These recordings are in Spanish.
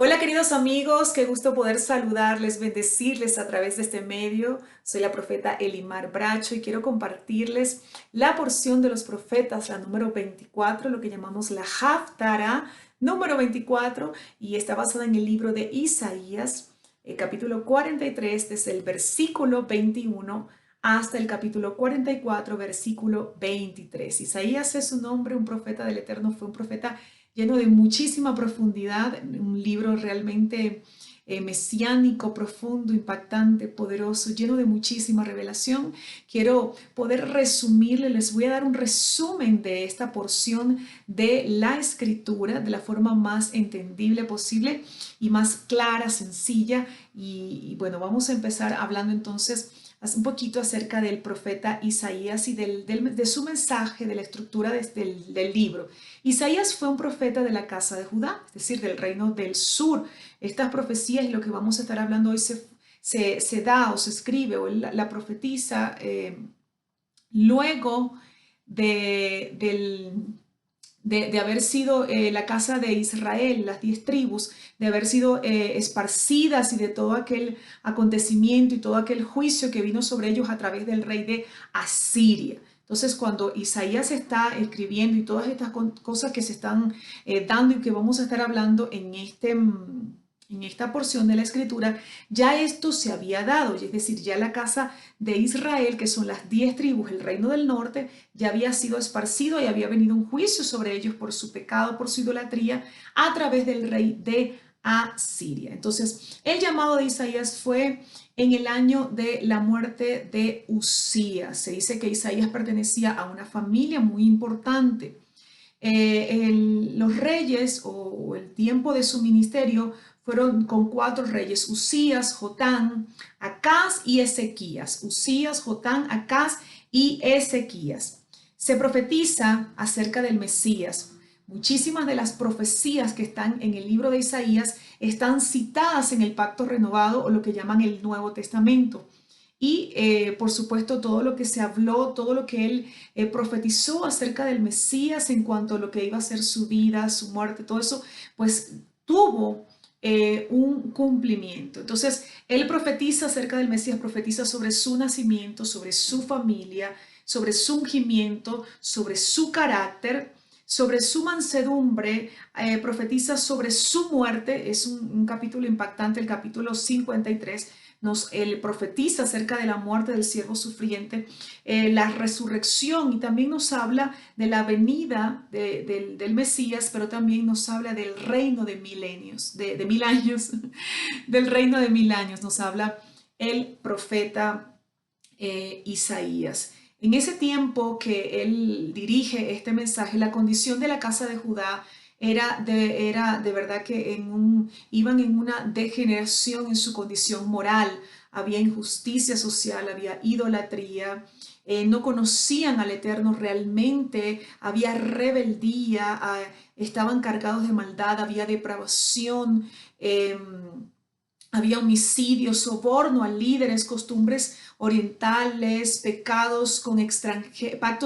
Hola queridos amigos, qué gusto poder saludarles, bendecirles a través de este medio. Soy la profeta Elimar Bracho y quiero compartirles la porción de los profetas, la número 24, lo que llamamos la Haftara número 24, y está basada en el libro de Isaías, el capítulo 43, desde el versículo 21 hasta el capítulo 44, versículo 23. Isaías es un hombre, un profeta del Eterno, fue un profeta lleno de muchísima profundidad, un libro realmente mesiánico, profundo, impactante, poderoso, lleno de muchísima revelación. Quiero poder resumirle, les voy a dar un resumen de esta porción de la escritura de la forma más entendible posible y más clara, sencilla. Y bueno, vamos a empezar hablando entonces un poquito acerca del profeta Isaías y de su mensaje, de la estructura del libro. Isaías fue un profeta de la casa de Judá, es decir, del reino del sur. Estas profecías y lo que vamos a estar hablando hoy se da o se escribe o la profetiza luego de, del, de haber sido la casa de Israel, las 10 tribus, de haber sido esparcidas y de todo aquel acontecimiento y todo aquel juicio que vino sobre ellos a través del rey de Asiria. Entonces, cuando Isaías está escribiendo y todas estas cosas que se están dando y que vamos a estar hablando en esta porción de la escritura, ya esto se había dado, es decir, ya la casa de Israel, que son las 10 tribus, el reino del norte, ya había sido esparcido y había venido un juicio sobre ellos por su pecado, por su idolatría, a través del rey de Asiria. Entonces, el llamado de Isaías fue en el año de la muerte de Usías. Se dice que Isaías pertenecía a una familia muy importante. Los reyes o el tiempo de su ministerio fueron con 4 reyes: Usías, Jotán, Acaz y Ezequías. Usías, Jotán, Acaz y Ezequías. Se profetiza acerca del Mesías. Muchísimas de las profecías que están en el libro de Isaías están citadas en el Pacto Renovado o lo que llaman el Nuevo Testamento. Y por supuesto todo lo que se habló, todo lo que él profetizó acerca del Mesías en cuanto a lo que iba a ser su vida, su muerte, todo eso, pues tuvo un cumplimiento. Entonces, él profetiza acerca del Mesías, profetiza sobre su nacimiento, sobre su familia, sobre su ungimiento, sobre su carácter, sobre su mansedumbre, profetiza sobre su muerte. Es un capítulo impactante, el capítulo 53. Él profetiza acerca de la muerte del siervo sufriente, la resurrección, y también nos habla de la venida del Mesías, pero también nos habla del reino de milenios, de 1000 años, del reino de 1000 años, nos habla el profeta Isaías. En ese tiempo que él dirige este mensaje, la condición de la casa de Judá era de verdad que iban en una degeneración en su condición moral. Había injusticia social, había idolatría, no conocían al Eterno realmente, había rebeldía, estaban cargados de maldad, había depravación. Había homicidio, soborno a líderes, costumbres orientales, pactos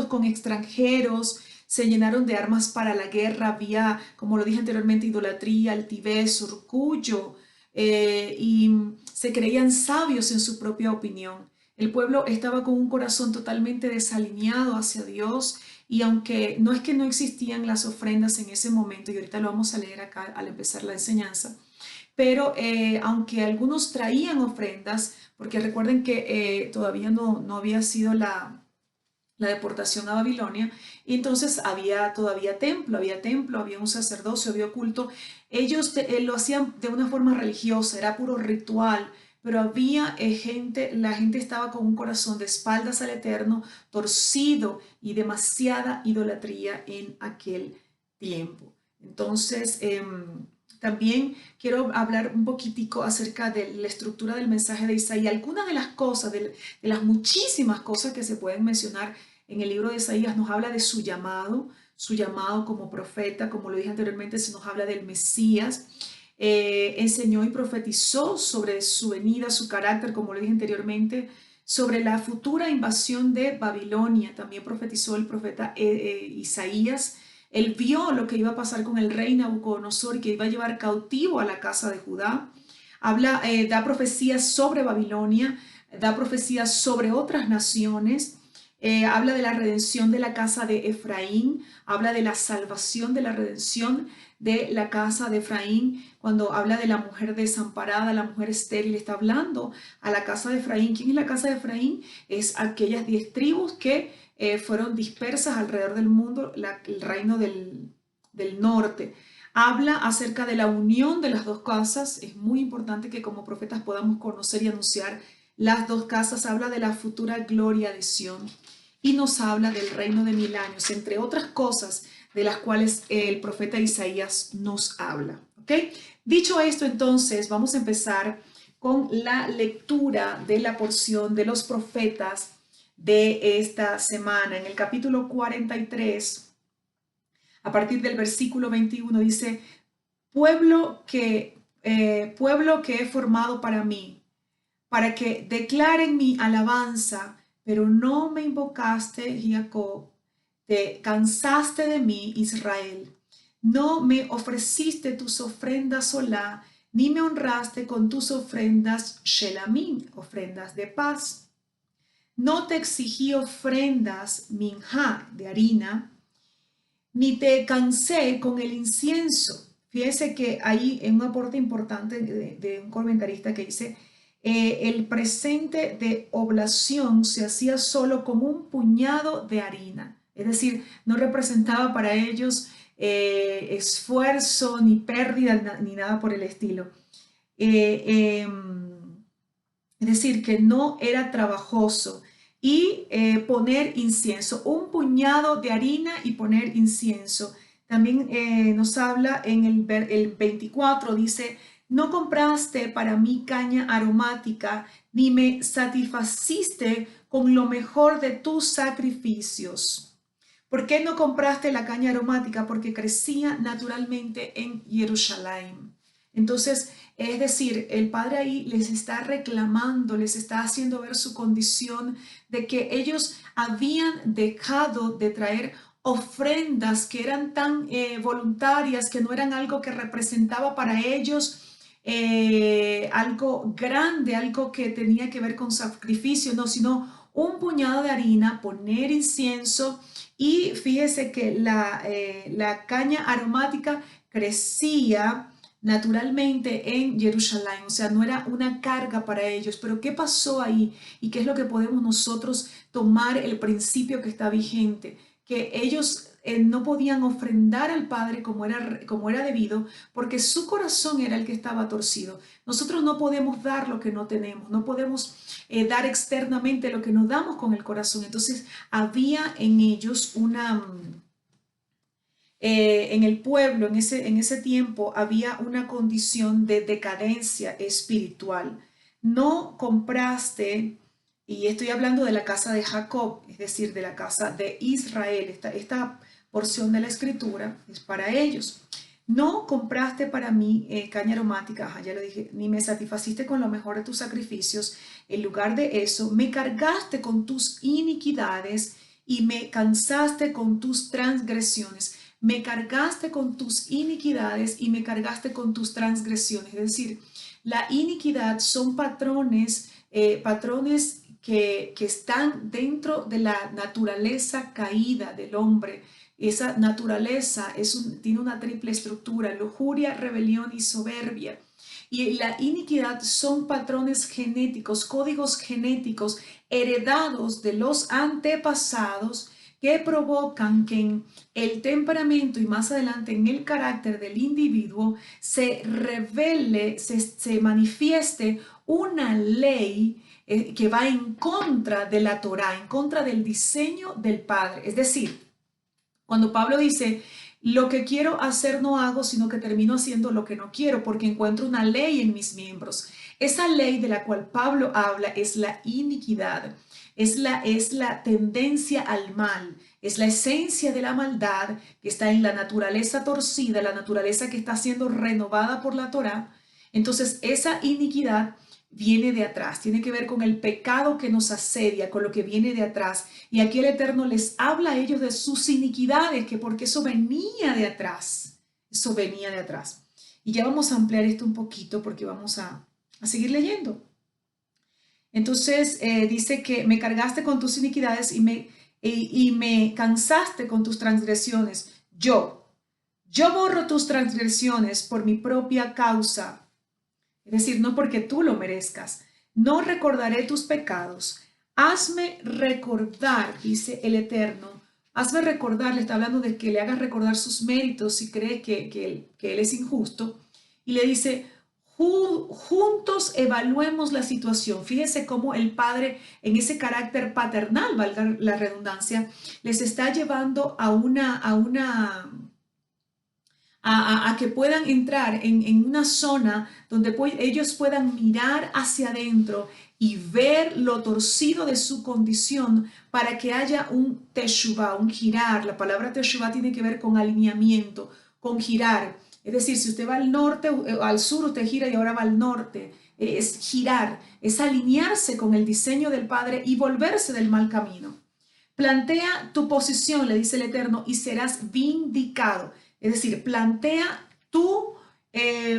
con extranjeros, se llenaron de armas para la guerra, había, como lo dije anteriormente, idolatría, altivez, orgullo, y se creían sabios en su propia opinión. El pueblo estaba con un corazón totalmente desalineado hacia Dios, y aunque no es que no existían las ofrendas en ese momento, y ahorita lo vamos a leer acá al empezar la enseñanza, pero aunque algunos traían ofrendas, porque recuerden que todavía no había sido la deportación a Babilonia, y entonces había templo, había un sacerdocio, había culto. Ellos lo hacían de una forma religiosa, era puro ritual, pero había la gente estaba con un corazón de espaldas al Eterno, torcido, y demasiada idolatría en aquel tiempo. Entonces, también quiero hablar un poquitico acerca de la estructura del mensaje de Isaías. Algunas de las cosas, de las muchísimas cosas que se pueden mencionar en el libro de Isaías, nos habla de su llamado como profeta, como lo dije anteriormente, se nos habla del Mesías. Enseñó y profetizó sobre su venida, su carácter, como lo dije anteriormente, sobre la futura invasión de Babilonia. También profetizó el profeta Isaías. Él vio lo que iba a pasar con el rey Nabucodonosor y que iba a llevar cautivo a la casa de Judá. Da profecías sobre Babilonia, da profecías sobre otras naciones. Habla de la redención de la casa de Efraín, habla de la salvación, de la redención de la casa de Efraín. Cuando habla de la mujer desamparada, la mujer estéril, está hablando a la casa de Efraín. ¿Quién es la casa de Efraín? Es aquellas 10 tribus que fueron dispersas alrededor del mundo, el reino del norte. Habla acerca de la unión de las dos casas. Es muy importante que como profetas podamos conocer y anunciar las dos casas. Habla de la futura gloria de Sión y nos habla del reino de 1000 años, entre otras cosas de las cuales el profeta Isaías nos habla. ¿Ok? Dicho esto, entonces, vamos a empezar con la lectura de la porción de los profetas de esta semana. En el capítulo 43, a partir del versículo 21, dice: pueblo que he formado para mí, para que declaren mi alabanza, pero no me invocaste, Jacob, te cansaste de mí, Israel. No me ofreciste tus ofrendas solá, ni me honraste con tus ofrendas shelamim, ofrendas de paz. No te exigí ofrendas minja, de harina, ni te cansé con el incienso. Fíjese que hay un aporte importante de un comentarista que dice: el presente de oblación se hacía solo con un puñado de harina. Es decir, no representaba para ellos esfuerzo, ni pérdida, ni nada por el estilo. Es decir, que no era trabajoso. Y poner incienso, un puñado de harina y poner incienso. También nos habla en el 24, dice: no compraste para mí caña aromática, ni me satisfaciste con lo mejor de tus sacrificios. ¿Por qué no compraste la caña aromática? Porque crecía naturalmente en Jerusalén. Entonces, es decir, el Padre ahí les está reclamando, les está haciendo ver su condición de que ellos habían dejado de traer ofrendas que eran tan voluntarias, que no eran algo que representaba para ellos algo grande, algo que tenía que ver con sacrificio, no, sino un puñado de harina, poner incienso. Y fíjese que la caña aromática crecía naturalmente en Jerusalén, o sea, no era una carga para ellos. Pero ¿qué pasó ahí? ¿Y qué es lo que podemos nosotros tomar el principio que está vigente? Que ellos no podían ofrendar al Padre como era debido, porque su corazón era el que estaba torcido. Nosotros no podemos dar lo que no tenemos, no podemos dar externamente lo que no damos con el corazón. Entonces había en ellos en el pueblo, en ese tiempo, había una condición de decadencia espiritual. No compraste, y estoy hablando de la casa de Jacob, es decir, de la casa de Israel. Esta porción de la escritura es para ellos. No compraste para mí caña aromática, ya lo dije, ni me satisfaciste con lo mejor de tus sacrificios. En lugar de eso, me cargaste con tus iniquidades y me cansaste con tus transgresiones. Me cargaste con tus iniquidades y me cargaste con tus transgresiones. Es decir, la iniquidad son patrones que están dentro de la naturaleza caída del hombre. Esa naturaleza tiene una triple estructura: lujuria, rebelión y soberbia. Y la iniquidad son patrones genéticos, códigos genéticos heredados de los antepasados, que provocan que en el temperamento y más adelante en el carácter del individuo se revele, se manifieste una ley que va en contra de la Torá, en contra del diseño del Padre. Es decir, cuando Pablo dice: lo que quiero hacer no hago, sino que termino haciendo lo que no quiero, porque encuentro una ley en mis miembros. Esa ley de la cual Pablo habla es la iniquidad, es la tendencia al mal, es la esencia de la maldad que está en la naturaleza torcida, la naturaleza que está siendo renovada por la Torá. Entonces, esa iniquidad viene de atrás, tiene que ver con el pecado que nos asedia, con lo que viene de atrás. Y aquí el Eterno les habla a ellos de sus iniquidades, que porque eso venía de atrás, eso venía de atrás. Y ya vamos a ampliar esto un poquito porque vamos a seguir leyendo. Entonces dice que me cargaste con tus iniquidades y me cansaste con tus transgresiones. Yo borro tus transgresiones por mi propia causa. Es decir, no porque tú lo merezcas. No recordaré tus pecados. Hazme recordar, dice el Eterno. Hazme recordar, le está hablando de que le hagas recordar sus méritos si cree que él es injusto. Y le dice, juntos evaluemos la situación. Fíjese cómo el Padre, en ese carácter paternal, valga la redundancia, les está llevando a que puedan entrar en una zona donde ellos puedan mirar hacia adentro y ver lo torcido de su condición para que haya un teshuvah, un girar. La palabra teshuvah tiene que ver con alineamiento, con girar. Es decir, si usted va al norte o al sur, usted gira y ahora va al norte. Es girar, es alinearse con el diseño del Padre y volverse del mal camino. Plantea tu posición, le dice el Eterno, y serás vindicado. Es decir, plantea tu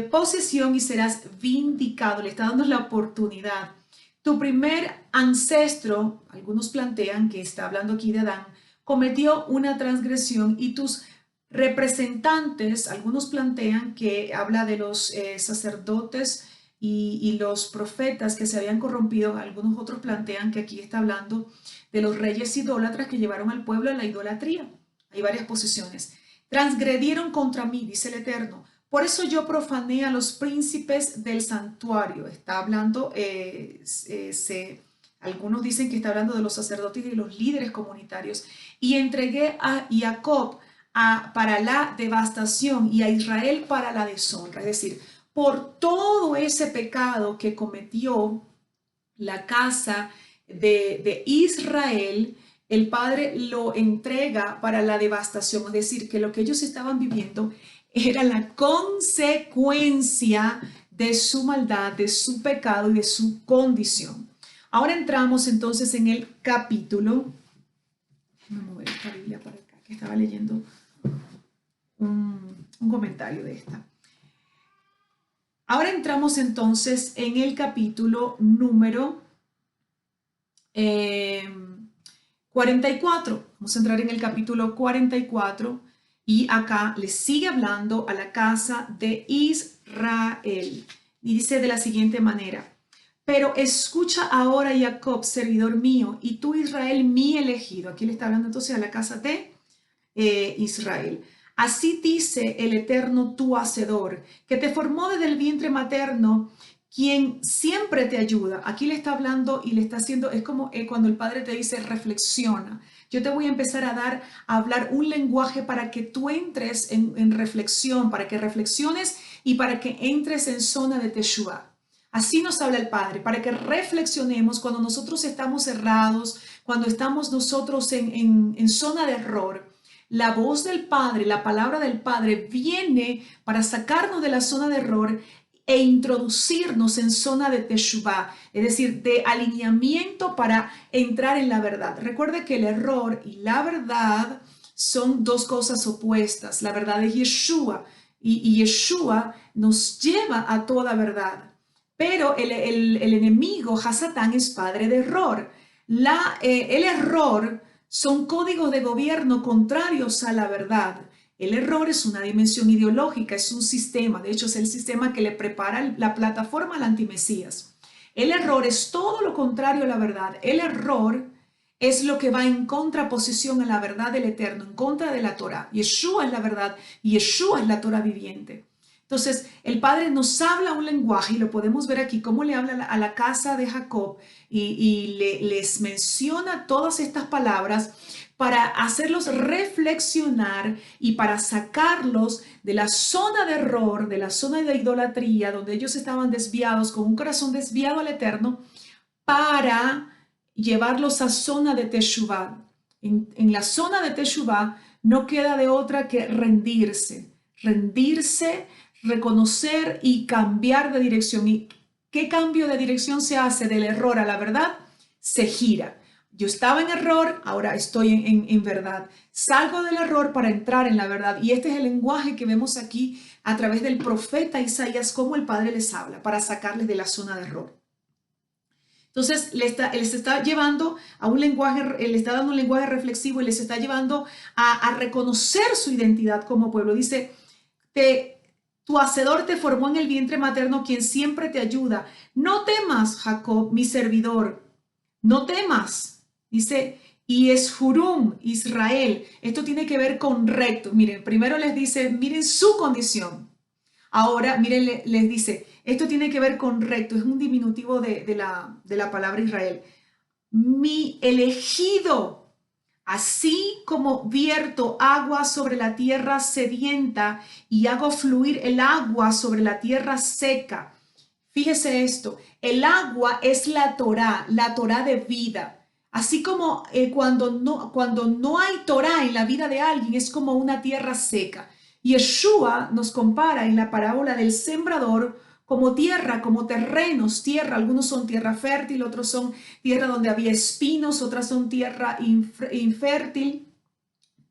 posición y serás vindicado. Le está dando la oportunidad. Tu primer ancestro, algunos plantean que está hablando aquí de Adán, cometió una transgresión y tus representantes, algunos plantean que habla de los sacerdotes y los profetas que se habían corrompido. Algunos otros plantean que aquí está hablando de los reyes idólatras que llevaron al pueblo a la idolatría. Hay varias posiciones. Transgredieron contra mí, dice el Eterno. Por eso yo profané a los príncipes del santuario. Está hablando, algunos dicen que está hablando de los sacerdotes y de los líderes comunitarios. Y entregué a Jacob para la devastación y a Israel para la deshonra. Es decir, por todo ese pecado que cometió la casa de Israel, el Padre lo entrega para la devastación. Es decir, que lo que ellos estaban viviendo era la consecuencia de su maldad, de su pecado y de su condición. Ahora entramos entonces en el capítulo. Voy a mover esta Biblia para acá, que estaba leyendo un comentario de esta. Ahora entramos entonces en el capítulo número 44. Vamos a entrar en el capítulo 44 y acá le sigue hablando a la casa de Israel. Y dice de la siguiente manera: pero escucha ahora, Jacob, servidor mío, y tú, Israel, mi elegido. Aquí le está hablando entonces a la casa de Israel. Así dice el Eterno, tu Hacedor, que te formó desde el vientre materno, quien siempre te ayuda. Aquí le está hablando y le está haciendo, es como cuando el Padre te dice, reflexiona. Yo te voy a empezar a hablar un lenguaje para que tú entres en reflexión, para que reflexiones y para que entres en zona de Teshuvah. Así nos habla el Padre, para que reflexionemos cuando nosotros estamos errados, cuando estamos nosotros en zona de error. La voz del Padre, la palabra del Padre viene para sacarnos de la zona de error e introducirnos en zona de Teshuvah, es decir, de alineamiento para entrar en la verdad. Recuerde que el error y la verdad son dos cosas opuestas. La verdad es Yeshua y Yeshua nos lleva a toda verdad. Pero el enemigo, Hasatán, es padre de error. El error son códigos de gobierno contrarios a la verdad. El error es una dimensión ideológica, es un sistema. De hecho, es el sistema que le prepara la plataforma al antimesías. El error es todo lo contrario a la verdad. El error es lo que va en contraposición a la verdad del Eterno, en contra de la Torah. Yeshua es la verdad y Yeshua es la Torah viviente. Entonces, el Padre nos habla un lenguaje y lo podemos ver aquí, cómo le habla a la casa de Jacob y les menciona todas estas palabras para hacerlos reflexionar y para sacarlos de la zona de error, de la zona de idolatría, donde ellos estaban desviados, con un corazón desviado al Eterno, para llevarlos a zona de Teshuvah. En la zona de Teshuvah no queda de otra que rendirse, reconocer y cambiar de dirección. Y ¿qué cambio de dirección se hace del error a la verdad? Se gira. Yo estaba en error, ahora estoy en verdad. Salgo del error para entrar en la verdad. Y este es el lenguaje que vemos aquí a través del profeta Isaías, cómo el Padre les habla para sacarles de la zona de error. Entonces, les está llevando a un lenguaje, le está dando un lenguaje reflexivo y les está llevando a reconocer su identidad como pueblo. Dice, tu hacedor te formó en el vientre materno, quien siempre te ayuda. No temas, Jacob, mi servidor. No temas. Dice, y Eshurum, Israel. Esto tiene que ver con recto. Miren, primero les dice, miren su condición. Ahora, miren, les dice, esto tiene que ver con recto, es un diminutivo de la palabra Israel. Mi elegido, así como vierto agua sobre la tierra sedienta y hago fluir el agua sobre la tierra seca. Fíjese esto, el agua es la Torá de vida. Así como cuando no hay Torá en la vida de alguien, es como una tierra seca. Yeshua nos compara en la parábola del sembrador como tierra, como terrenos, tierra. Algunos son tierra fértil, otros son tierra donde había espinos, otras son tierra infértil.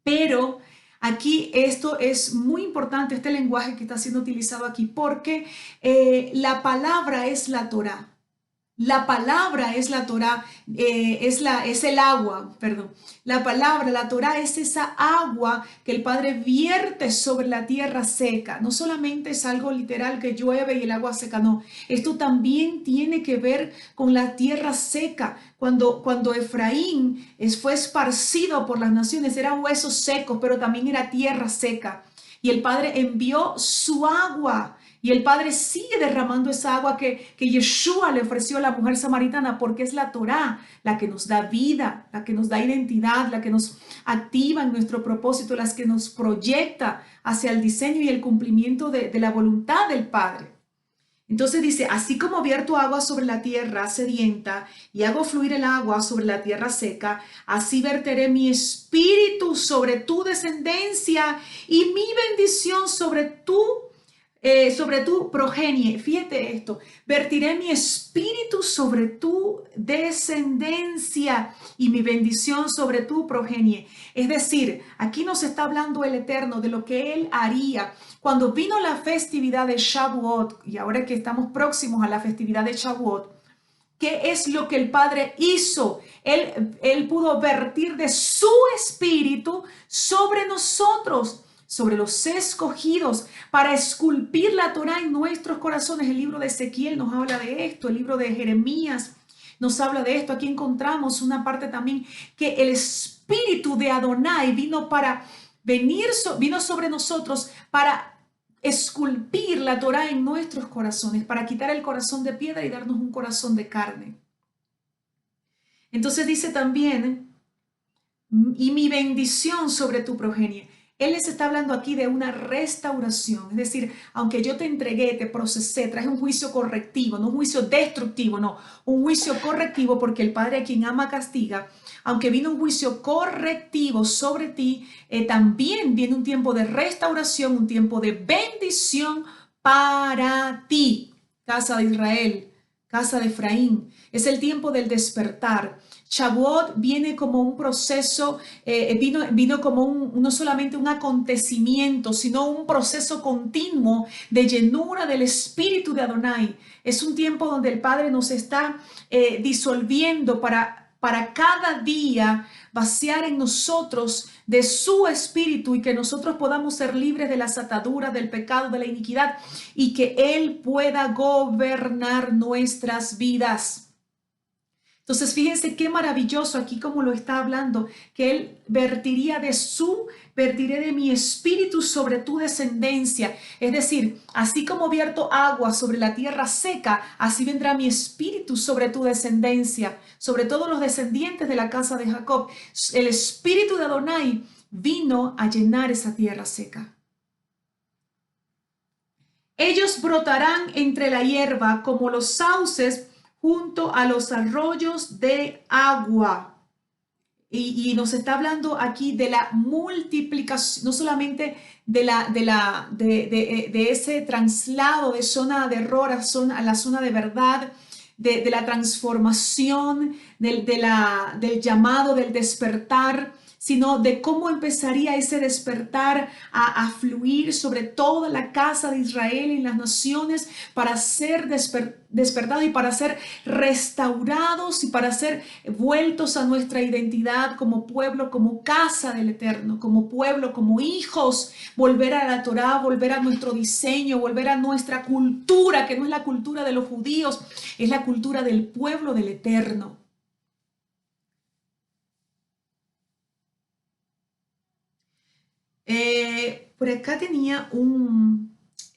Pero aquí esto es muy importante, este lenguaje que está siendo utilizado aquí, porque la palabra es la Torá. La palabra es la Torá, es el agua, perdón. La palabra, la Torá es esa agua que el Padre vierte sobre la tierra seca. No solamente es algo literal que llueve y el agua seca, no. Esto también tiene que ver con la tierra seca. Cuando Efraín fue esparcido por las naciones, eran huesos secos, pero también era tierra seca. Y el Padre envió su agua. Y el Padre sigue derramando esa agua que Yeshua le ofreció a la mujer samaritana, porque es la Torá la que nos da vida, la que nos da identidad, la que nos activa en nuestro propósito, la que nos proyecta hacia el diseño y el cumplimiento de la voluntad del Padre. Entonces dice, así como vierto agua sobre la tierra sedienta y hago fluir el agua sobre la tierra seca, así verteré mi espíritu sobre tu descendencia y mi bendición sobre tu progenie. Fíjate esto, vertiré mi espíritu sobre tu descendencia y mi bendición sobre tu progenie. Es decir, aquí nos está hablando el Eterno de lo que Él haría cuando vino la festividad de Shavuot, y ahora que estamos próximos a la festividad de Shavuot. ¿Qué es lo que el Padre hizo? Él pudo vertir de su espíritu sobre nosotros, sobre los escogidos, para esculpir la Torá en nuestros corazones. El libro de Ezequiel nos habla de esto, el libro de Jeremías nos habla de esto. Aquí encontramos una parte también que el espíritu de Adonai vino sobre nosotros para esculpir la Torá en nuestros corazones, para quitar el corazón de piedra y darnos un corazón de carne. Entonces dice también, y mi bendición sobre tu progenie. Él les está hablando aquí de una restauración, es decir, aunque yo te entregué, te procesé, traje un juicio correctivo, no un juicio destructivo, no, un juicio correctivo, porque el Padre a quien ama castiga. Aunque vino un juicio correctivo sobre ti, también viene un tiempo de restauración, un tiempo de bendición para ti, casa de Israel, casa de Efraín. Es el tiempo del despertar. Shavuot viene como un proceso, vino como no solamente un acontecimiento, sino un proceso continuo de llenura del Espíritu de Adonai. Es un tiempo donde el Padre nos está disolviendo para cada día vaciar en nosotros de su espíritu y que nosotros podamos ser libres de las ataduras, del pecado, de la iniquidad y que Él pueda gobernar nuestras vidas. Entonces, fíjense qué maravilloso aquí como lo está hablando, que Él vertiré de mi espíritu sobre tu descendencia. Es decir, así como vierto agua sobre la tierra seca, así vendrá mi espíritu sobre tu descendencia, sobre todos los descendientes de la casa de Jacob. El espíritu de Adonai vino a llenar esa tierra seca. Ellos brotarán entre la hierba como los sauces junto a los arroyos de agua. y nos está hablando aquí de la multiplicación, no solamente de ese traslado de zona de error a la zona de verdad, de la transformación, del llamado, del despertar, sino de cómo empezaría ese despertar a fluir sobre toda la casa de Israel y las naciones para ser despertados y para ser restaurados y para ser vueltos a nuestra identidad como pueblo, como casa del Eterno, como pueblo, como hijos, volver a la Torá, volver a nuestro diseño, volver a nuestra cultura, que no es la cultura de los judíos, es la cultura del pueblo del Eterno. Por acá tenía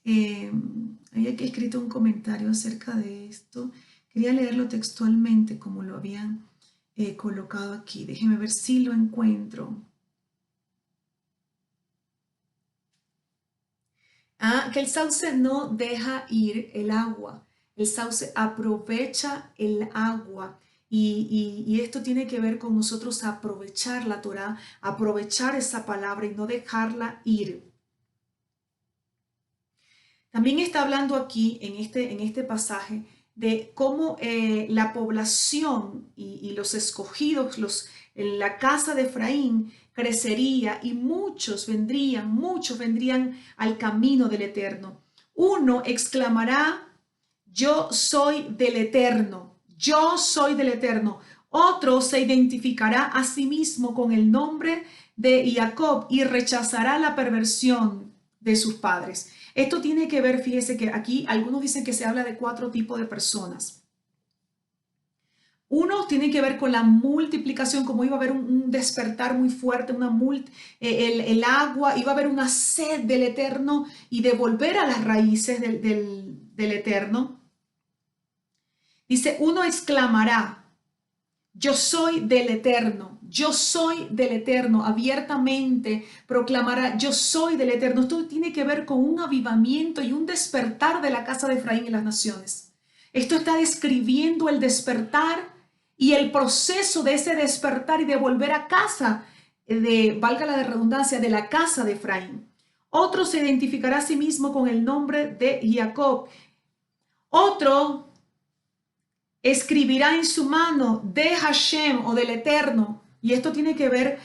había escrito un comentario acerca de esto. Quería leerlo textualmente como lo habían colocado aquí. Déjeme ver si lo encuentro. Que el sauce no deja ir el agua. El sauce aprovecha el agua. Y esto tiene que ver con nosotros aprovechar la Torá, aprovechar esa palabra y no dejarla ir. También está hablando aquí en este pasaje de cómo la población y los escogidos, la casa de Efraín crecería y muchos vendrían al camino del Eterno. Uno exclamará, yo soy del Eterno, yo soy del Eterno. Otro se identificará a sí mismo con el nombre de Jacob y rechazará la perversión de sus padres. Esto tiene que ver, fíjese que aquí algunos dicen que se habla de 4 tipos de personas. Uno tiene que ver con la multiplicación, como iba a haber un despertar muy fuerte, el agua, iba a haber una sed del Eterno y de volver a las raíces del Eterno. Dice, uno exclamará, yo soy del Eterno, yo soy del Eterno, abiertamente proclamará, yo soy del Eterno. Esto tiene que ver con un avivamiento y un despertar de la casa de Efraín y las naciones. Esto está describiendo el despertar y el proceso de ese despertar y de volver a casa, valga la redundancia, de la casa de Efraín. Otro se identificará a sí mismo con el nombre de Jacob. Otro escribirá en su mano de Hashem o del Eterno. Y esto tiene que ver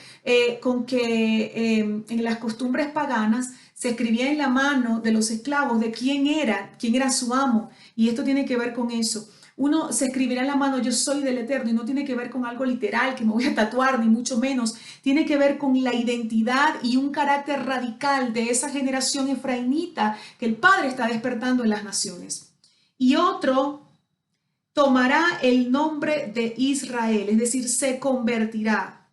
con que en las costumbres paganas se escribía en la mano de los esclavos de quién era su amo. Y esto tiene que ver con eso. Uno se escribirá en la mano, yo soy del Eterno, y no tiene que ver con algo literal que me voy a tatuar, ni mucho menos. Tiene que ver con la identidad y un carácter radical de esa generación efraimita que el Padre está despertando en las naciones. Y otro tomará el nombre de Israel, es decir, se convertirá.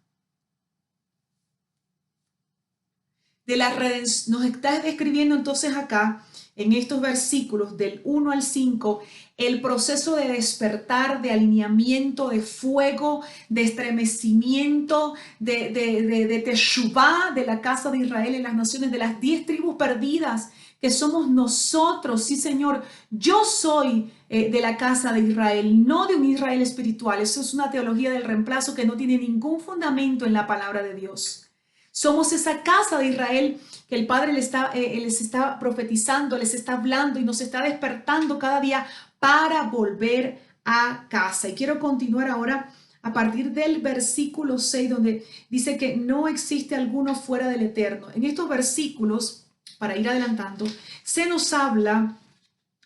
De la redención, nos está describiendo entonces acá, en estos versículos del 1 al 5, el proceso de despertar, de alineamiento, de fuego, de estremecimiento, de teshuvá de la casa de Israel en las naciones, de las 10 tribus perdidas que somos nosotros. Sí, Señor, yo soy de la casa de Israel, no de un Israel espiritual. Eso es una teología del reemplazo que no tiene ningún fundamento en la palabra de Dios. Somos esa casa de Israel que el Padre les está profetizando, les está hablando y nos está despertando cada día para volver a casa. Y quiero continuar ahora a partir del versículo 6, donde dice que no existe alguno fuera del Eterno. En estos versículos, para ir adelantando, se nos habla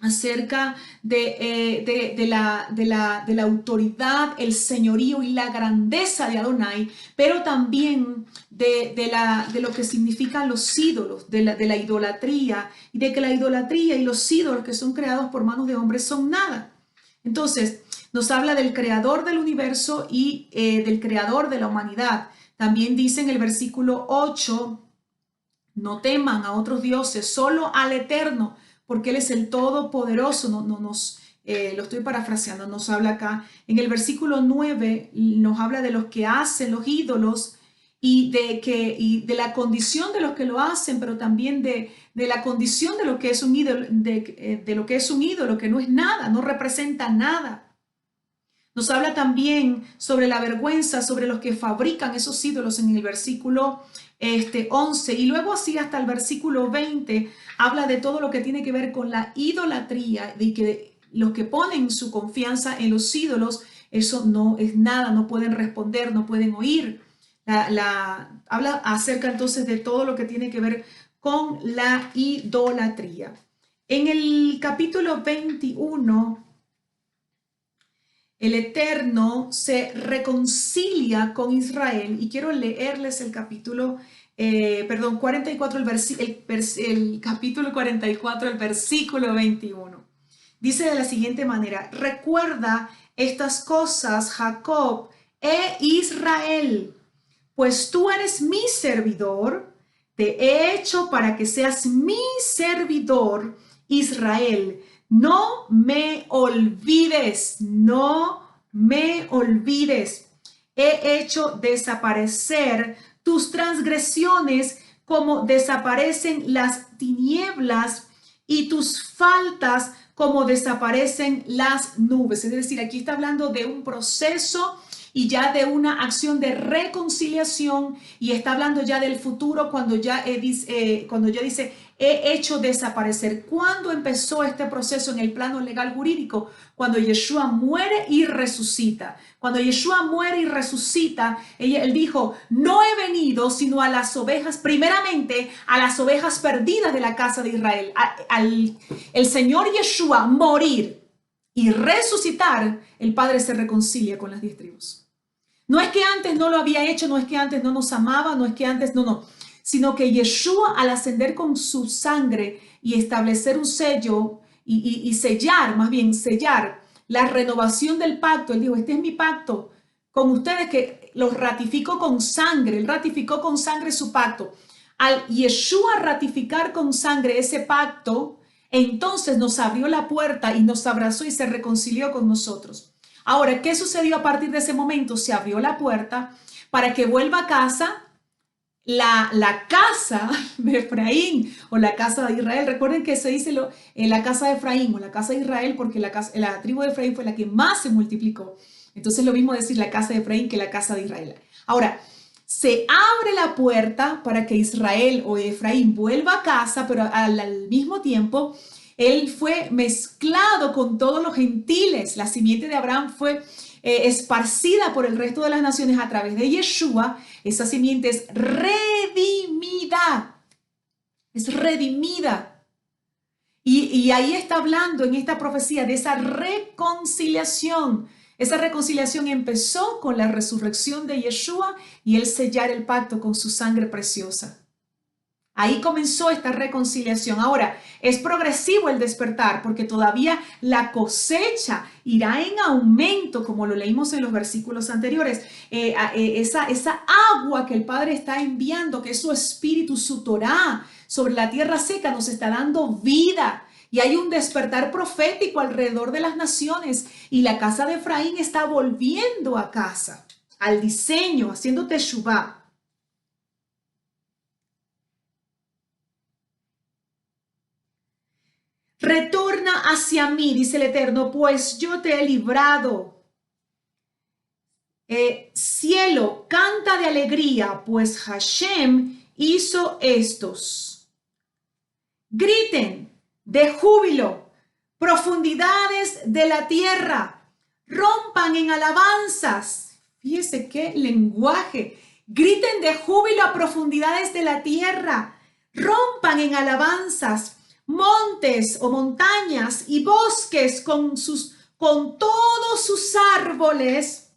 acerca de la autoridad, el señorío y la grandeza de Adonai, pero también de lo que significan los ídolos, de la idolatría, y de que la idolatría y los ídolos que son creados por manos de hombres son nada. Entonces, nos habla del creador del universo y del creador de la humanidad. También dice en el versículo 8, no teman a otros dioses, solo al Eterno, porque Él es el Todopoderoso. Lo estoy parafraseando, nos habla acá. En el versículo 9 nos habla de los que hacen los ídolos y de la condición de los que lo hacen, pero también de la condición de lo que es un ídolo, de lo que es un ídolo, que no es nada, no representa nada. Nos habla también sobre la vergüenza, sobre los que fabrican esos ídolos en el versículo 11. Y luego así hasta el versículo 20 habla de todo lo que tiene que ver con la idolatría, de que los que ponen su confianza en los ídolos, eso no es nada, no pueden responder, no pueden oír. Habla acerca entonces de todo lo que tiene que ver con la idolatría. En el capítulo 21, el Eterno se reconcilia con Israel, y quiero leerles el capítulo 44, el capítulo 44, el versículo 21. Dice de la siguiente manera: recuerda estas cosas, Jacob e Israel, pues tú eres mi servidor, te he hecho para que seas mi servidor, Israel. No me olvides, no me olvides. He hecho desaparecer tus transgresiones como desaparecen las tinieblas y tus faltas como desaparecen las nubes. Es decir, aquí está hablando de un proceso y ya de una acción de reconciliación, y está hablando ya del futuro cuando ya dice he hecho desaparecer. ¿Cuándo empezó este proceso en el plano legal jurídico? Cuando Yeshua muere y resucita. Cuando Yeshua muere y resucita, él dijo: no he venido sino a las ovejas, primeramente a las ovejas perdidas de la casa de Israel. El Señor Yeshua morir y resucitar, el Padre se reconcilia con las 10 tribus. No es que antes no lo había hecho, no es que antes no nos amaba, no es que antes no, sino que Yeshua, al ascender con su sangre y establecer un sello y sellar, más bien sellar la renovación del pacto, él dijo: este es mi pacto con ustedes, que los ratifico con sangre. Él ratificó con sangre su pacto. Al Yeshua ratificar con sangre ese pacto, entonces nos abrió la puerta y nos abrazó y se reconcilió con nosotros. Ahora, ¿qué sucedió a partir de ese momento? Se abrió la puerta para que vuelva a casa la casa de Efraín o la casa de Israel. Recuerden que se dice la casa de Efraín o la casa de Israel porque la tribu de Efraín fue la que más se multiplicó. Entonces lo mismo decir la casa de Efraín que la casa de Israel. Ahora, se abre la puerta para que Israel o Efraín vuelva a casa, pero al mismo tiempo él fue mezclado con todos los gentiles. La simiente de Abraham fue esparcida por el resto de las naciones a través de Yeshua. Esa simiente es redimida. Es redimida. Y ahí está hablando en esta profecía de esa reconciliación. Esa reconciliación empezó con la resurrección de Yeshua y el sellar el pacto con su sangre preciosa. Ahí comenzó esta reconciliación. Ahora, es progresivo el despertar porque todavía la cosecha irá en aumento, como lo leímos en los versículos anteriores. Esa agua que el Padre está enviando, que es su espíritu, su Torá, sobre la tierra seca, nos está dando vida. Y hay un despertar profético alrededor de las naciones. Y la casa de Efraín está volviendo a casa, al diseño, haciendo teshuvá. Retorna hacia mí, dice el Eterno, pues yo te he librado. Cielo, canta de alegría, pues Hashem hizo estos. Griten de júbilo, profundidades de la tierra, rompan en alabanzas. Fíjese qué lenguaje. Griten de júbilo a profundidades de la tierra, rompan en alabanzas. Montes o montañas y bosques con todos sus árboles,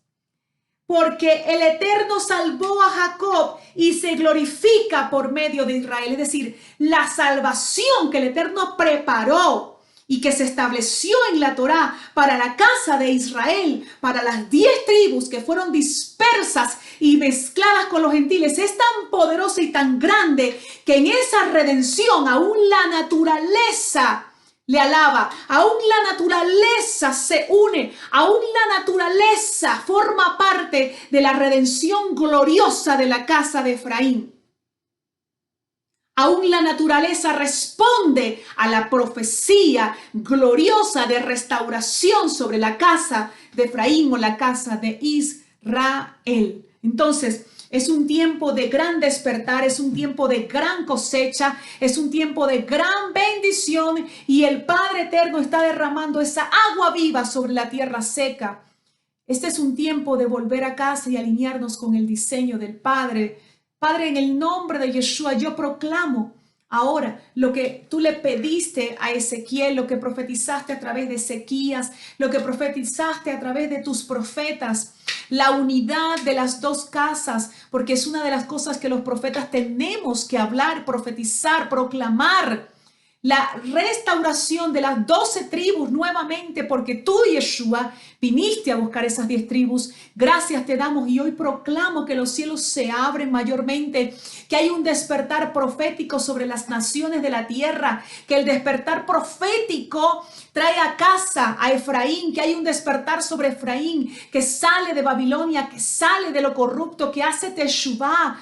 porque el Eterno salvó a Jacob y se glorifica por medio de Israel. Es decir, la salvación que el Eterno preparó y que se estableció en la Torá para la casa de Israel, para las 10 tribus que fueron dispersas y mezcladas con los gentiles, es tan poderosa y tan grande que en esa redención aún la naturaleza le alaba, aún la naturaleza se une, aún la naturaleza forma parte de la redención gloriosa de la casa de Efraín. Aún la naturaleza responde a la profecía gloriosa de restauración sobre la casa de Efraín o la casa de Israel. Entonces, es un tiempo de gran despertar, es un tiempo de gran cosecha, es un tiempo de gran bendición y el Padre Eterno está derramando esa agua viva sobre la tierra seca. Este es un tiempo de volver a casa y alinearnos con el diseño del Padre. Padre, en el nombre de Yeshua, yo proclamo ahora lo que tú le pediste a Ezequiel, lo que profetizaste a través de Ezequías, lo que profetizaste a través de tus profetas, la unidad de las dos casas, porque es una de las cosas que los profetas tenemos que hablar, profetizar, proclamar. La restauración de las 12 tribus nuevamente, porque tú, Yeshua, viniste a buscar esas 10 tribus. Gracias te damos y hoy proclamo que los cielos se abren mayormente, que hay un despertar profético sobre las naciones de la tierra, que el despertar profético trae a casa a Efraín, que hay un despertar sobre Efraín, que sale de Babilonia, que sale de lo corrupto, que hace Teshuvá,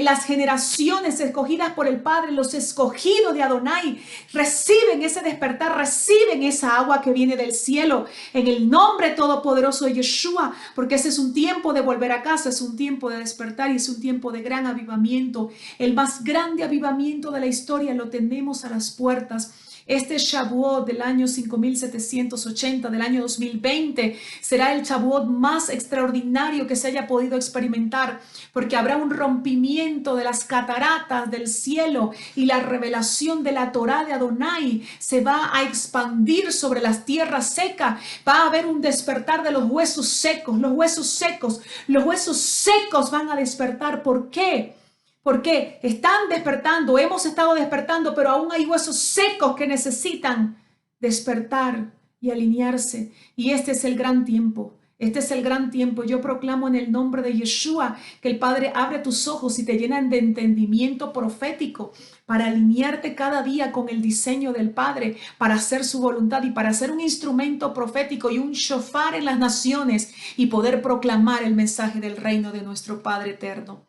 las generaciones escogidas por el Padre, los escogidos de Adonai, reciben ese despertar, reciben esa agua que viene del cielo en el nombre todopoderoso de Yeshua, porque ese es un tiempo de volver a casa, es un tiempo de despertar y es un tiempo de gran avivamiento. El más grande avivamiento de la historia lo tenemos a las puertas. Este Shavuot del año 5780, del año 2020, será el Shavuot más extraordinario que se haya podido experimentar, porque habrá un rompimiento de las cataratas del cielo y la revelación de la Torá de Adonai se va a expandir sobre las tierras secas. Va a haber un despertar de los huesos secos, los huesos secos, los huesos secos van a despertar. ¿Por qué? Porque están despertando, hemos estado despertando, pero aún hay huesos secos que necesitan despertar y alinearse. Y este es el gran tiempo. Este es el gran tiempo. Yo proclamo en el nombre de Yeshua que el Padre abre tus ojos y te llenan de entendimiento profético para alinearte cada día con el diseño del Padre, para hacer su voluntad y para ser un instrumento profético y un shofar en las naciones y poder proclamar el mensaje del reino de nuestro Padre eterno.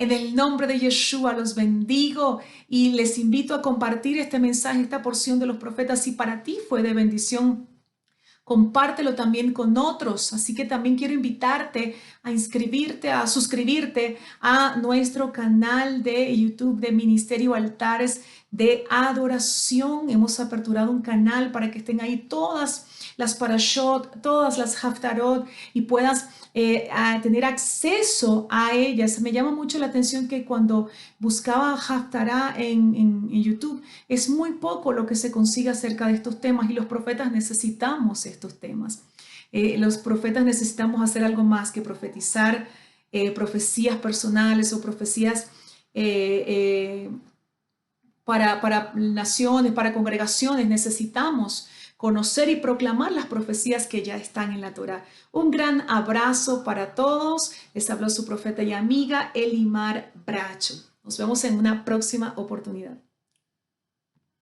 En el nombre de Yeshua los bendigo y les invito a compartir este mensaje, esta porción de los profetas. Si para ti fue de bendición, compártelo también con otros. Así que también quiero invitarte a inscribirte, a suscribirte a nuestro canal de YouTube de Ministerio Altares de Adoración. Hemos aperturado un canal para que estén ahí todas las parashot, todas las haftarot y puedas a tener acceso a ellas. Me llama mucho la atención que cuando buscaba haftará en YouTube es muy poco lo que se consigue acerca de estos temas y los profetas necesitamos estos temas. Los profetas necesitamos hacer algo más que profetizar profecías personales o profecías para naciones, para congregaciones. Necesitamos conocer y proclamar las profecías que ya están en la Torá. Un gran abrazo para todos. Les habló su profeta y amiga Elimar Bracho. Nos vemos en una próxima oportunidad.